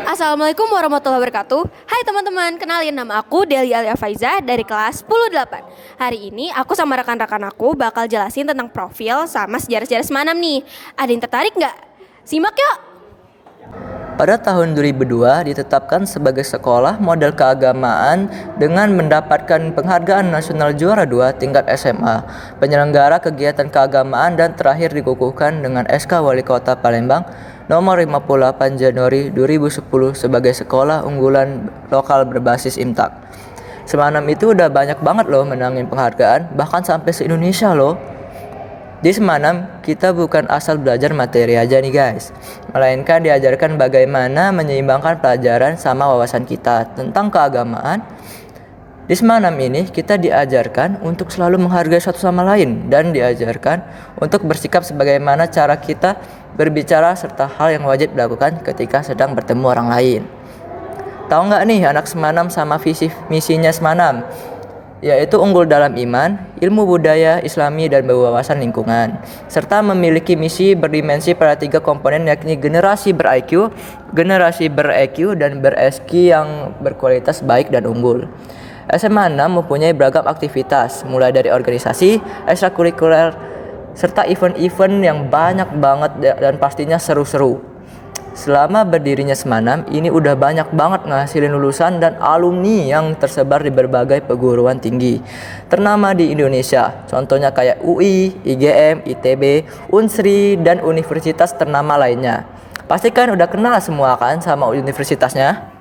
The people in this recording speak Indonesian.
Assalamualaikum warahmatullahi wabarakatuh. Hai teman-teman, kenalin nama aku Deli Alia Faiza dari kelas 10-8. Hari ini aku sama rekan-rekan aku bakal jelasin tentang profil sama sejarah-sejarah Semanam nih. Ada yang tertarik nggak? Simak yuk! Pada tahun 2002 ditetapkan sebagai sekolah model keagamaan dengan mendapatkan penghargaan nasional juara 2 tingkat SMA, penyelenggara kegiatan keagamaan dan terakhir dikukuhkan dengan SK Wali Kota Palembang nomor 58 Januari 2010 sebagai sekolah unggulan lokal berbasis IMTAK. Semanam itu udah banyak banget loh menangin penghargaan, bahkan sampai se-Indonesia loh. Di Semanam, kita bukan asal belajar materi aja nih guys, melainkan diajarkan bagaimana menyeimbangkan pelajaran sama wawasan kita tentang keagamaan. Di Semanam ini, kita diajarkan untuk selalu menghargai satu sama lain dan diajarkan untuk bersikap sebagaimana cara kita berbicara serta hal yang wajib dilakukan ketika sedang bertemu orang lain. Tahu nggak nih anak Semanam sama visi misinya Semanam? Yaitu unggul dalam iman, ilmu budaya, islami, dan berwawasan lingkungan, serta memiliki misi berdimensi pada 3 komponen yakni generasi ber-IQ, generasi ber-EQ, dan ber-SQ yang berkualitas baik dan unggul. SMA 6 mempunyai beragam aktivitas, mulai dari organisasi, ekstrakurikuler, serta event-event yang banyak banget dan pastinya seru-seru. Selama berdirinya Semanam, ini udah banyak banget ngasilin lulusan dan alumni yang tersebar di berbagai perguruan tinggi ternama di Indonesia. Contohnya kayak UI, IGM, ITB, Unsri, dan universitas ternama lainnya. Pasti kan udah kenal semua kan sama universitasnya?